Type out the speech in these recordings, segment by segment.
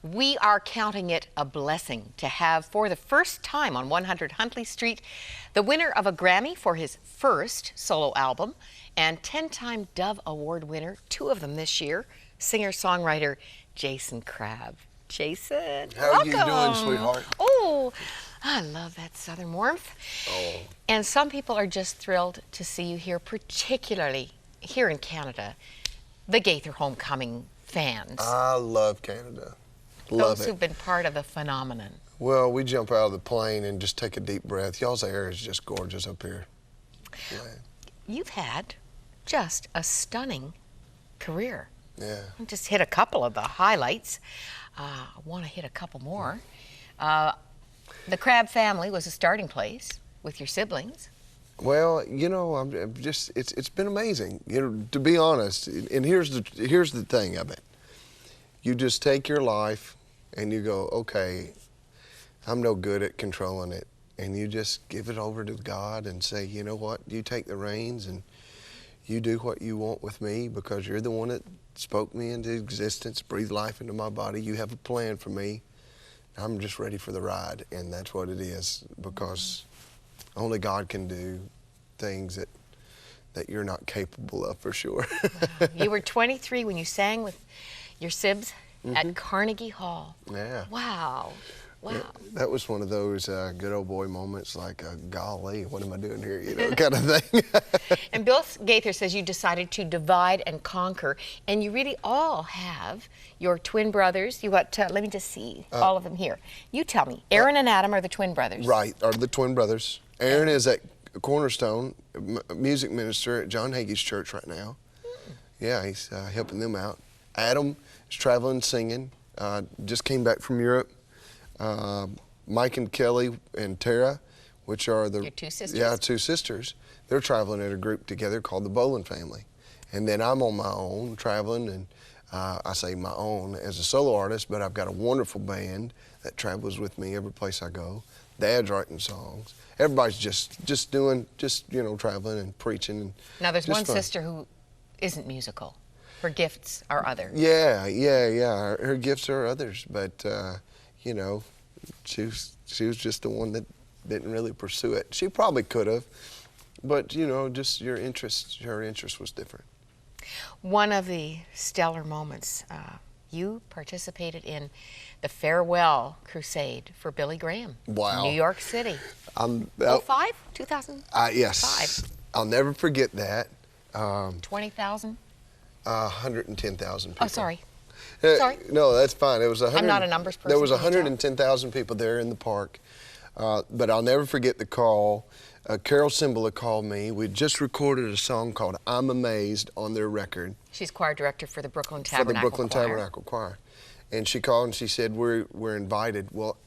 We are counting it a blessing to have, for the first time on 100 Huntley Street, the winner of a Grammy for his first solo album and 10-time Dove Award winner, 2 of them this year, singer-songwriter Jason Crabb. Jason, how are you doing, sweetheart? Oh, I love that Southern warmth. Oh. And some people are just thrilled to see you here, particularly here in Canada, the Gaither Homecoming fans. I love Canada. Love Those who've been part of the phenomenon. Well, we jump out of the plane and just take a deep breath. Y'all's air is just gorgeous up here. Yeah. You've had just a stunning career. Yeah. I'll just hit a couple of the highlights. I want to hit a couple more. The Crabb family was a starting place with your siblings. Well, you know, I'm just it's been amazing. You know, to be honest, and here's the thing of it. You just take your life and you go, okay, I'm no good at controlling it, and you just give it over to God and say, you know what, you take the reins and you do what you want with me, because you're the one that spoke me into existence, breathed life into my body. You have a plan for me. I'm just ready for the ride, and that's what it is, because only God can do things that you're not capable of, for sure. Wow. You were 23 when you sang with your sibs at Carnegie Hall. Yeah. Wow. Wow. That was one of those good old boy moments, like, golly, what am I doing here, you know, kind of thing. And Bill Gaither says you decided to divide and conquer, and you really all have your twin brothers. You got, let me just see all of them here. You tell me, Aaron and Adam are the twin brothers. Right, are the twin brothers. Aaron is at Cornerstone, music minister at John Hagee's church right now. Yeah, he's helping them out. Adam is traveling, singing, just came back from Europe. Mike and Kelly and Tara, which are your 2 sisters? Yeah, 2 sisters. They're traveling in a group together called the Boland family. And then I'm on my own traveling, and I say my own as a solo artist, but I've got a wonderful band that travels with me every place I go. Dad's writing songs. Everybody's just doing, you know, traveling and preaching. And now there's one fun. sister who isn't musical. Her gifts are other. Yeah. Her gifts are others, but you know, she was just the one that didn't really pursue it. She probably could have, but you know, just her interest was different. One of the stellar moments, you participated in the farewell crusade for Billy Graham. Wow. New York City. 2005? Yes. I'll never forget that. 20,000? 110,000 people. Oh, sorry. Sorry. No, that's fine. It was I'm not a numbers person. There was 110,000 people there in the park. But I'll never forget the call. Carol Cimbala called me. We'd just recorded a song called I'm Amazed on their record. She's choir director for the Brooklyn Tabernacle For the Brooklyn Choir. Tabernacle Choir. And she called and she said, we're invited. Well,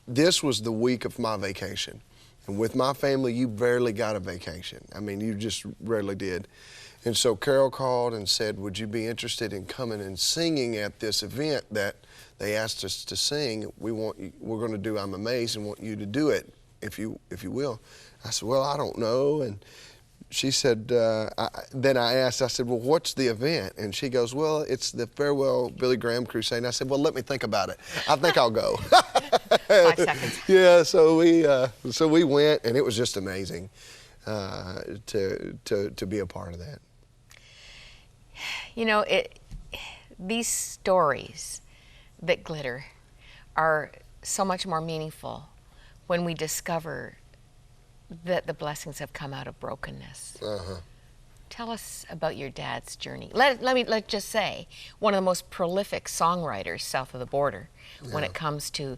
this was the week of my vacation. And with my family, you barely got a vacation. I mean, you just rarely did. And so Carol called and said, would you be interested in coming and singing at this event that they asked us to sing? We're going to do I'm Amazed and want you to do it, if you will. I said, well, I don't know. And she said, then I asked, I said, well, what's the event? And she goes, well, it's the Farewell Billy Graham Crusade. And I said, well, let me think about it. I think I'll go. 5 seconds. Yeah, so we went, and it was just amazing to be a part of that. You know, these stories that glitter are so much more meaningful when we discover that the blessings have come out of brokenness. Tell us about your dad's journey. Let's just say one of the most prolific songwriters south of the border when it comes to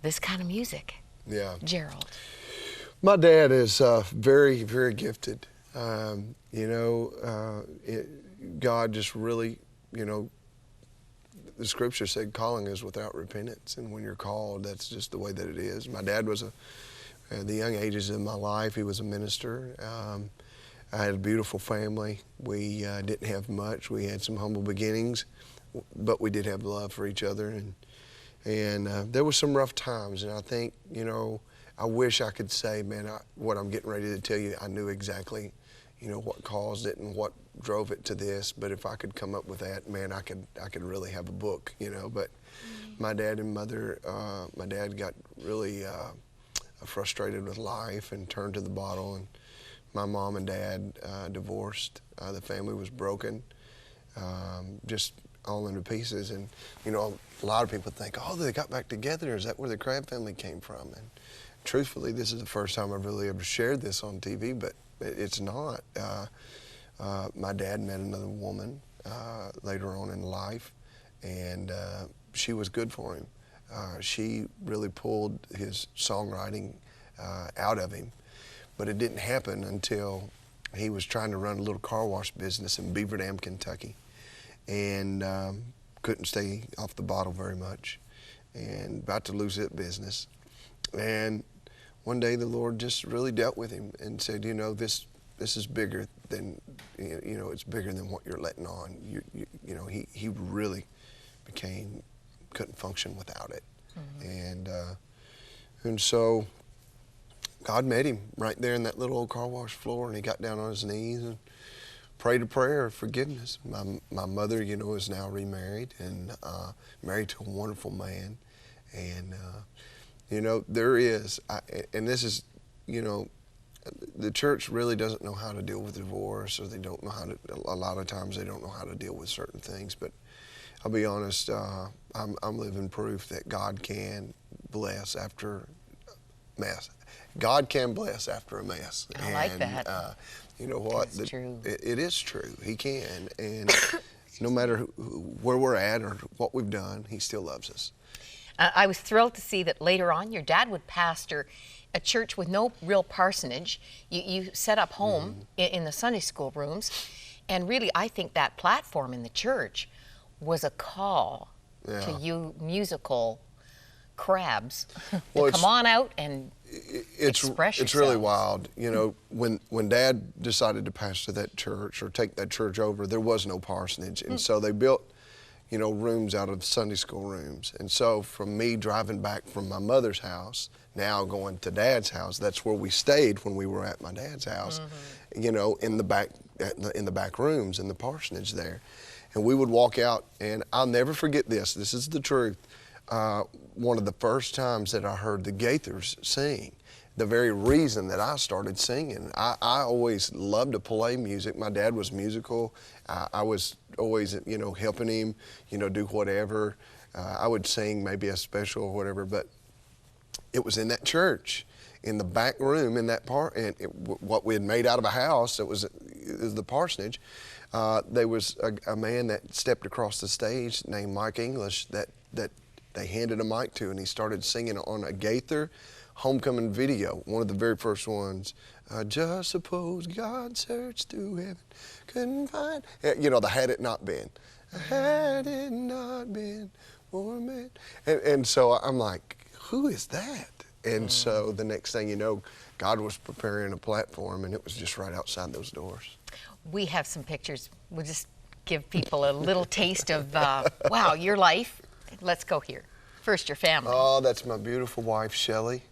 this kind of music. Yeah. Gerald. My dad is very, very gifted. You know, God just really, you know, the scripture said calling is without repentance, and when you're called, that's just the way that it is. My dad was the young ages of my life, he was a minister. I had a beautiful family. We didn't have much. We had some humble beginnings, but we did have love for each other, and there were some rough times, and I think, you know, I wish I could say, man, what I'm getting ready to tell you, I knew exactly, you know, what caused it and what drove it to this. But if I could come up with that, man, I could really have a book, you know. But my dad and mother, my dad got really frustrated with life and turned to the bottle, and my mom and dad divorced. The family was broken, just all into pieces. And you know, a lot of people think, oh, they got back together. Is that where the Crabb family came from? And truthfully, this is the first time I've really ever shared this on TV, but it's not. My dad met another woman later on in life, and she was good for him. She really pulled his songwriting out of him, but it didn't happen until he was trying to run a little car wash business in Beaver Dam, Kentucky, and couldn't stay off the bottle very much, and about to lose that business. And one day the Lord just really dealt with him and said, you know, this is bigger than, you know, it's bigger than what you're letting on. You know, he really couldn't function without it. And so God met him right there in that little old car wash floor, and he got down on his knees and prayed a prayer of forgiveness. My mother, you know, is now remarried and married to a wonderful man. And, you know, there is, and this is, you know, the church really doesn't know how to deal with divorce, or they don't know how to, a lot of times they don't know how to deal with certain things. But I'll be honest, I'm living proof that God can bless after mess. God can bless after a mess. I like that. You know what? It's true. It is true. He can. And no matter where we're at or what we've done, he still loves us. I was thrilled to see that later on your dad would pastor a church with no real parsonage. You set up home in the Sunday school rooms, and really I think that platform in the church was a call to you musical crabs to come on out and express yourself. It's really wild. You know, when Dad decided to pastor that church or take that church over, there was no parsonage. And so they built, you know, rooms out of Sunday school rooms. And so from me driving back from my mother's house, now going to Dad's house, that's where we stayed when we were at my dad's house, you know, in the back rooms in the parsonage there. And we would walk out, and I'll never forget this. This is the truth. One of the first times that I heard the Gaithers sing, the very reason that I started singing. I always loved to play music. My dad was musical. I was always, you know, helping him, you know, do whatever. I would sing maybe a special or whatever, but it was in that church, in the back room, in that and what we had made out of a house. It was the parsonage. There was a man that stepped across the stage named Mike English that they handed a mic to, and he started singing on a Gaither homecoming video, one of the very first ones. Just suppose God searched through heaven, couldn't find, you know, the Had It Not Been. Had it not been for a man. And so I'm like, who is that? And so the next thing you know, God was preparing a platform, and it was just right outside those doors. We have some pictures. We'll just give people a little taste of, wow, your life. Let's go here. First, your family. Oh, that's my beautiful wife, Shelley.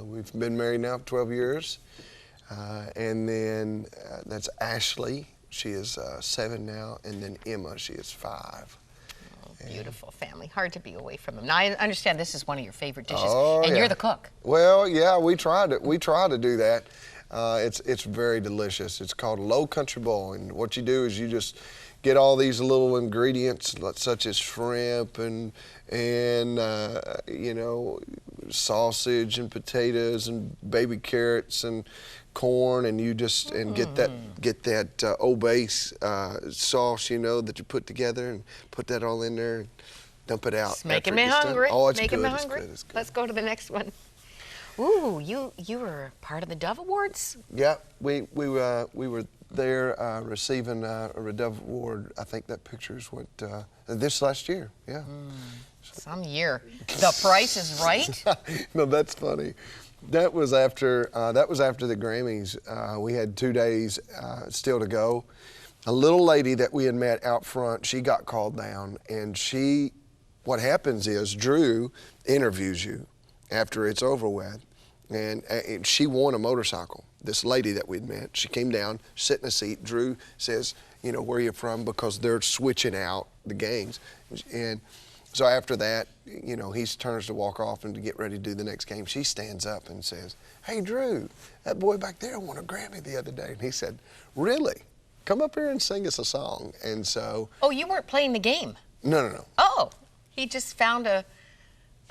We've been married now for 12 years. And then that's Ashley. She is 7 now. And then Emma, she is 5. Oh, beautiful family. Hard to be away from them. Now, I understand this is one of your favorite dishes, and you're the cook. Well, yeah, we try to do that. It's very delicious. It's called Low Country Bowl, and what you do is you just get all these little ingredients such as shrimp and you know, sausage and potatoes and baby carrots and corn, and you just get that Old Base sauce, you know, that you put together, and put that all in there and dump it out. It's making me hungry. Oh, it's making good. me hungry. It's good. Let's go to the next one. Ooh, you were part of the Dove Awards? Yeah, we were there receiving a Dove Award. I think that picture is what this last year. Yeah. Some year. The Price is Right. No, that's funny. That was after the Grammys. We had 2 days still to go. A little lady that we had met out front, she got called down, and what happens is Drew interviews you after it's over with, and she won a motorcycle. This lady that we'd met, she came down, sat in a seat. Drew says, you know, where are you from? Because they're switching out the gangs. And So after that, you know, he turns to walk off and to get ready to do the next game. She stands up and says, "Hey, Drew, that boy back there won a Grammy the other day." And he said, "Really? Come up here and sing us a song." And so. Oh, you weren't playing the game? No. Oh, he just found a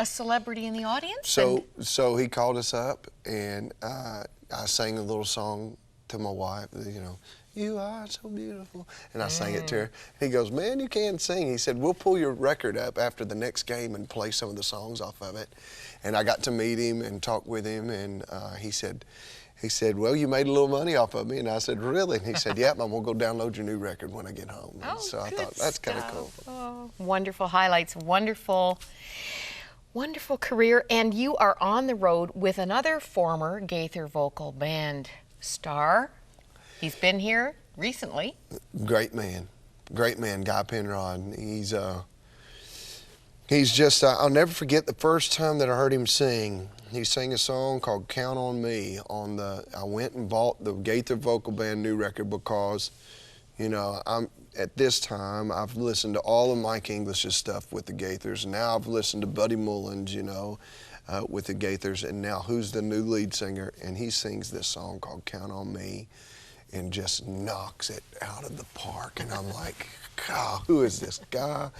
celebrity in the audience? So he called us up, and I sang a little song to my wife, you know, "You are so beautiful," and I sang it to her. He goes, "Man, you can't sing." He said, "We'll pull your record up after the next game and play some of the songs off of it." And I got to meet him and talk with him, and he said, "Well, you made a little money off of me." And I said, "Really?" And he said, "Yep, I'm gonna go download your new record when I get home." And so I thought that's kind of cool. Oh, wonderful highlights, wonderful career. And you are on the road with another former Gaither vocal band star. He's been here recently. Great man, Guy Penrod. He's just, I'll never forget the first time that I heard him sing. He sang a song called "Count on Me" I went and bought the Gaither vocal band new record because, you know, at this time, I've listened to all of Mike English's stuff with the Gaithers, and now I've listened to Buddy Mullins, you know, with the Gaithers, and now who's the new lead singer? And he sings this song called "Count on Me," and just knocks it out of the park. And I'm like, God, who is this guy?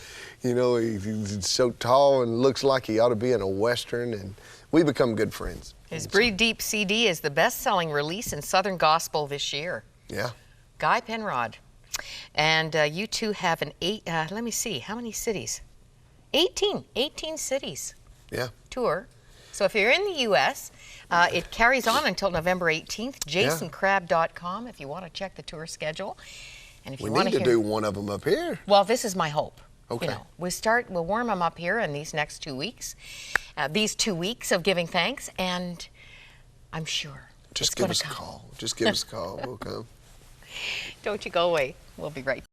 You know, he's so tall and looks like he ought to be in a Western, and we become good friends. His Breathe Deep CD is the best-selling release in Southern Gospel this year. Yeah. Guy Penrod. And you two have let me see, how many cities? 18 cities. Yeah. Tour. So if you're in the U.S., it carries on until November 18th. JasonCrabb.com if you want to check the tour schedule. And if you want to do one of them up here. Well, this is my hope. Okay. You know, we'll warm them up here in these next 2 weeks. These 2 weeks of giving thanks, and I'm sure Just give us a call. Just give us a call. We'll come. Don't you go away. We'll be right back.